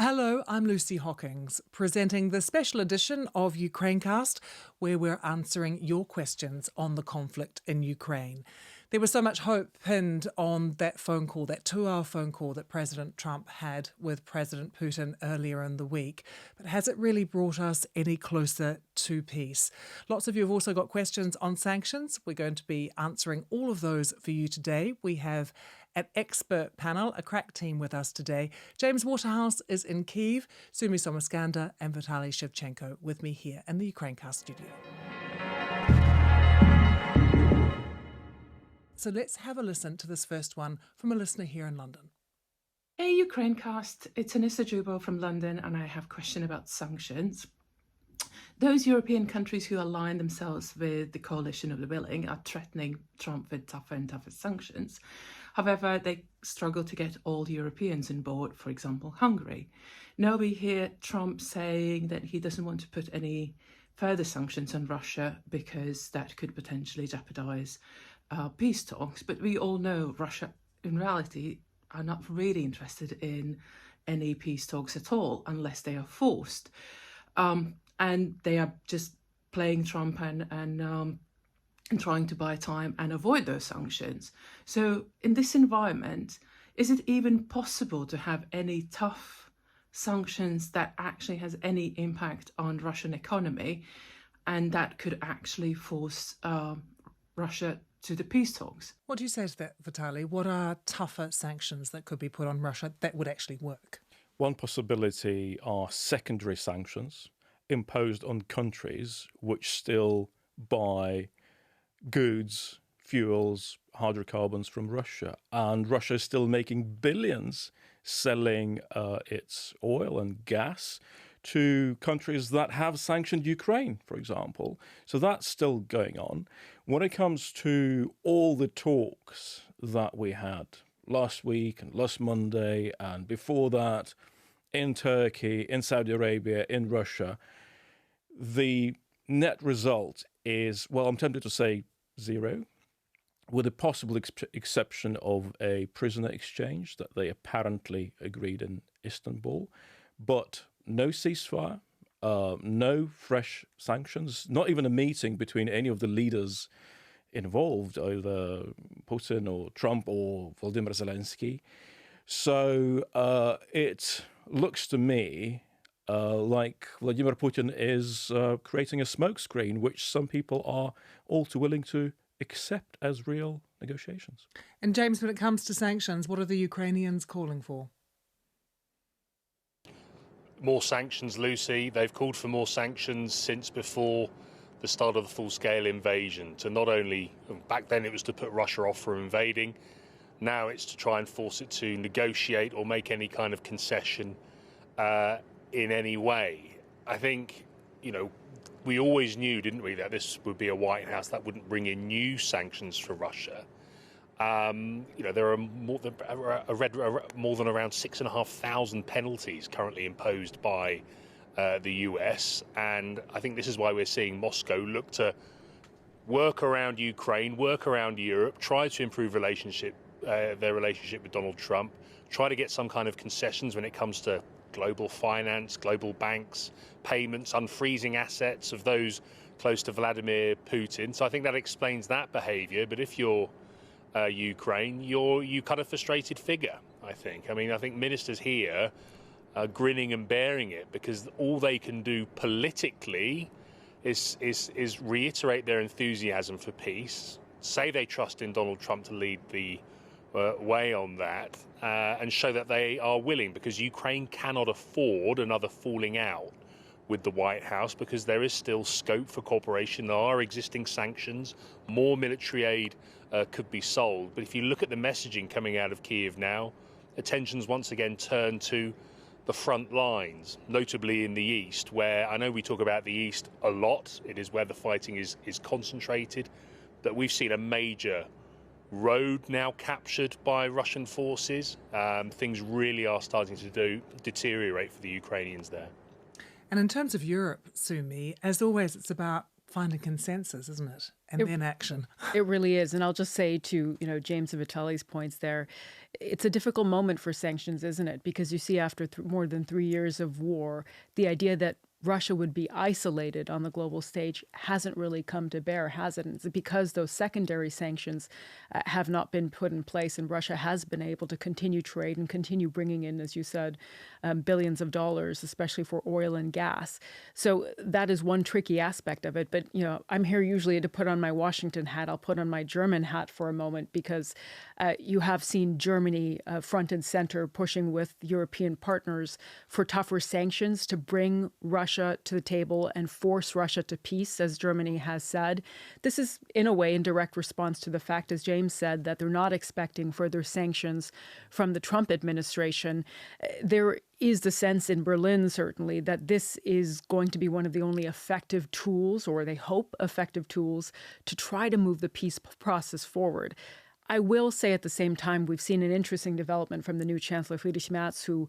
Hello, I'm Lucy Hockings, presenting the special edition of Ukrainecast, where we're answering your questions on the conflict in Ukraine. There was so much hope pinned on that phone call, that 2-hour phone call that President Trump had with President Putin earlier in the week. But has it really brought us any closer to peace? Lots of you have also got questions on sanctions. We're going to be answering all of those for you today. We have an expert panel, a crack team with us today. James Waterhouse is in Kyiv, Sumi Somaskanda and Vitaly Shevchenko with me here in the Ukrainecast studio. So let's have a listen to this first one from a listener here in London. Hey Ukrainecast, it's Anissa Jubo from London, and I have a question about sanctions. Those European countries who align themselves with the coalition of the willing are threatening Trump with tougher and tougher sanctions. However, they struggle to get all Europeans on board, for example, Hungary. Now we hear Trump saying that he doesn't want to put any further sanctions on Russia because that could potentially jeopardize peace talks. But we all know Russia, in reality, are not really interested in any peace talks at all unless they are forced. And they are just playing Trump and trying to buy time and avoid those sanctions. So in this environment, is it even possible to have any tough sanctions that actually has any impact on Russian economy and that could actually force Russia to the peace talks? What do you say to that, Vitaly? What are tougher sanctions that could be put on Russia that would actually work? One possibility are secondary sanctions imposed on countries which still buy goods, fuels, hydrocarbons from Russia. And Russia is still making billions selling its oil and gas to countries that have sanctioned Ukraine, for example. So that's still going on. When it comes to all the talks that we had last week and last Monday and before that in Turkey, in Saudi Arabia, in Russia, the net result is, well, I'm tempted to say zero, with a possible exception of a prisoner exchange that they apparently agreed in Istanbul, but no ceasefire, no fresh sanctions, not even a meeting between any of the leaders involved, either Putin or Trump or Vladimir Zelensky. So it looks to me like Vladimir Putin is creating a smokescreen, which some people are all too willing to accept as real negotiations. And James, when it comes to sanctions, what are the Ukrainians calling for? More sanctions, Lucy. They've called for more sanctions since before the start of the full-scale invasion. To not only, back then it was to put Russia off from invading, now it's to try and force it to negotiate or make any kind of concession in any way. I think, we always knew, didn't we, that this would be a White House that wouldn't bring in new sanctions for Russia. There are more than around 6,500 penalties currently imposed by the US, and I think this is why we're seeing Moscow look to work around Ukraine, work around Europe, try to improve their relationship with Donald Trump, try to get some kind of concessions when it comes to global finance, global banks, payments, unfreezing assets of those close to Vladimir Putin. So I think that explains that behaviour. But if you're Ukraine, you cut a frustrated figure, I think. I think ministers here are grinning and bearing it because all they can do politically is reiterate their enthusiasm for peace, say they trust in Donald Trump to lead the way on that, and show that they are willing, because Ukraine cannot afford another falling out with the White House, because there is still scope for cooperation. There are existing sanctions. More military aid could be sold. But if you look at the messaging coming out of Kyiv now, attention's once again turned to the front lines, notably in the east, where I know we talk about the east a lot. It is where the fighting is concentrated. But we've seen a major road now captured by Russian forces. Things really are starting to deteriorate for the Ukrainians there. And in terms of Europe, Sumi, as always, it's about finding consensus, isn't it? And then action. It really is. And I'll just say to, James and Vitaly's points there, it's a difficult moment for sanctions, isn't it? Because you see after more than 3 years of war, the idea that Russia would be isolated on the global stage hasn't really come to bear, has it? It's because those secondary sanctions have not been put in place, and Russia has been able to continue trade and continue bringing in, as you said, billions of dollars, especially for oil and gas. So that is one tricky aspect of it. But, I'm here usually to put on my Washington hat. I'll put on my German hat for a moment, because you have seen Germany front and center pushing with European partners for tougher sanctions to bring Russia to the table and force Russia to peace, as Germany has said. This is, in a way, in direct response to the fact, as James said, that they're not expecting further sanctions from the Trump administration. There is the sense in Berlin, certainly, that this is going to be one of the only effective tools, or they hope effective tools, to try to move the peace process forward. I will say at the same time, we've seen an interesting development from the new Chancellor Friedrich Merz, who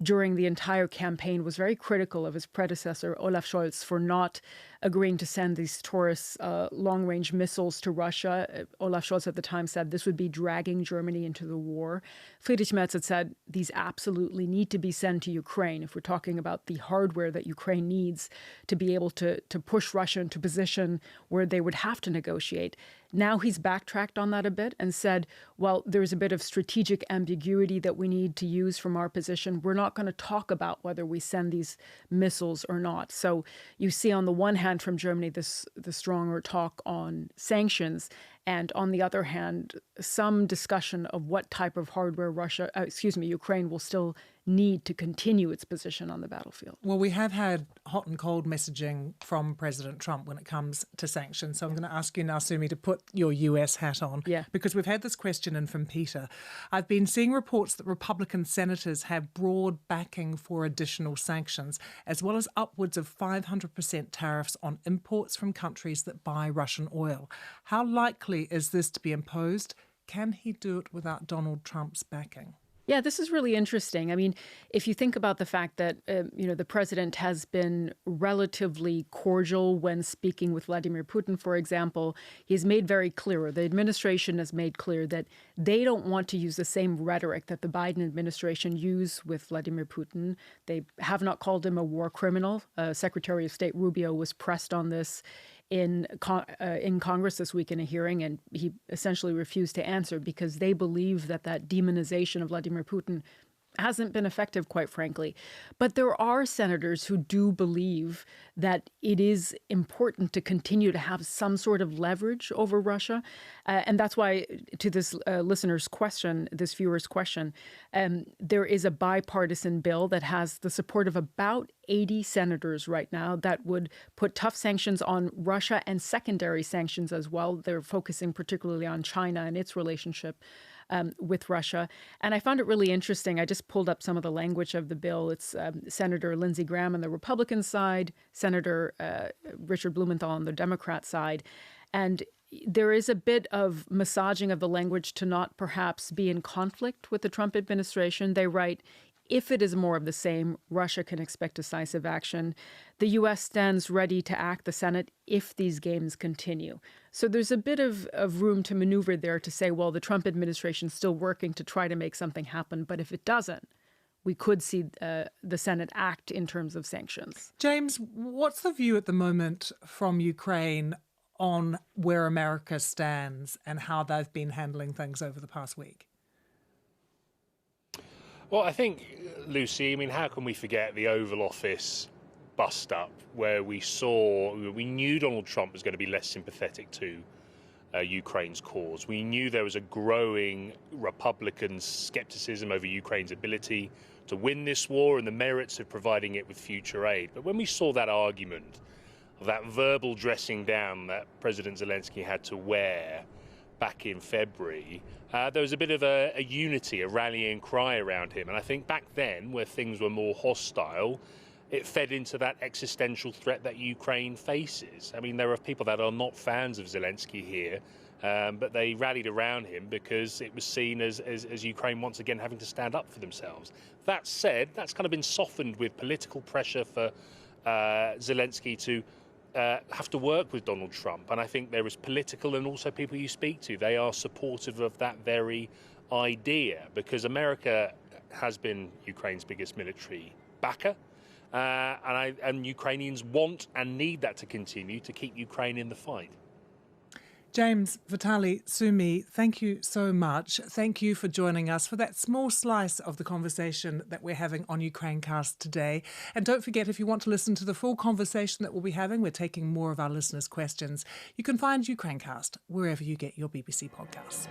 during the entire campaign was very critical of his predecessor, Olaf Scholz, for not agreeing to send these Taurus long-range missiles to Russia. Olaf Scholz at the time said this would be dragging Germany into the war. Friedrich Merz had said these absolutely need to be sent to Ukraine if we're talking about the hardware that Ukraine needs to be able to push Russia into a position where they would have to negotiate. Now he's backtracked on that a bit and said, well, there's a bit of strategic ambiguity that we need to use from our position. We're not going to talk about whether we send these missiles or not. So you see on the one hand from Germany the stronger talk on sanctions, and on the other hand, some discussion of what type of hardware Ukraine will still need to continue its position on the battlefield. Well, we have had hot and cold messaging from President Trump when it comes to sanctions. So I'm going to ask you now, Sumi, to put your US hat on. Yeah. Because we've had this question in from Peter. I've been seeing reports that Republican senators have broad backing for additional sanctions, as well as upwards of 500% tariffs on imports from countries that buy Russian oil. How likely is this to be imposed? Can he do it without Donald Trump's backing? Yeah, this is really interesting. I mean, if you think about the fact that, the president has been relatively cordial when speaking with Vladimir Putin, for example, he's made very clear, the administration has made clear that they don't want to use the same rhetoric that the Biden administration used with Vladimir Putin. They have not called him a war criminal. Secretary of State Rubio was pressed on this in Congress this week in a hearing, and he essentially refused to answer because they believe that demonization of Vladimir Putin hasn't been effective, quite frankly. But there are senators who do believe that it is important to continue to have some sort of leverage over Russia. And that's why, to this listener's question, this viewer's question, there is a bipartisan bill that has the support of about 80 senators right now that would put tough sanctions on Russia and secondary sanctions as well. They're focusing particularly on China and its relationship with Russia. And I found it really interesting. I just pulled up some of the language of the bill. It's Senator Lindsey Graham on the Republican side, Senator Richard Blumenthal on the Democrat side. And there is a bit of massaging of the language to not perhaps be in conflict with the Trump administration. They write, if it is more of the same, Russia can expect decisive action. The U.S. stands ready to act the Senate if these games continue. So there's a bit of room to maneuver there to say, well, the Trump administration is still working to try to make something happen. But if it doesn't, we could see the Senate act in terms of sanctions. James, what's the view at the moment from Ukraine on where America stands and how they've been handling things over the past week? Well, I think, Lucy, how can we forget the Oval Office bust-up where we knew Donald Trump was going to be less sympathetic to Ukraine's cause. We knew there was a growing Republican skepticism over Ukraine's ability to win this war and the merits of providing it with future aid. But when we saw that argument of that verbal dressing down that President Zelensky had to wear back in February, there was a bit of a unity, a rallying cry around him. And I think back then, where things were more hostile, it fed into that existential threat that Ukraine faces. There are people that are not fans of Zelensky here, but they rallied around him because it was seen as Ukraine once again having to stand up for themselves. That said, that's kind of been softened with political pressure for Zelensky to have to work with Donald Trump. And I think there is political and also people you speak to, they are supportive of that very idea, because America has been Ukraine's biggest military backer. And Ukrainians want and need that to continue to keep Ukraine in the fight. James, Vitaly, Sumi, thank you so much. Thank you for joining us for that small slice of the conversation that we're having on Ukrainecast today. And don't forget, if you want to listen to the full conversation that we'll be having, we're taking more of our listeners' questions. You can find Ukrainecast wherever you get your BBC podcasts.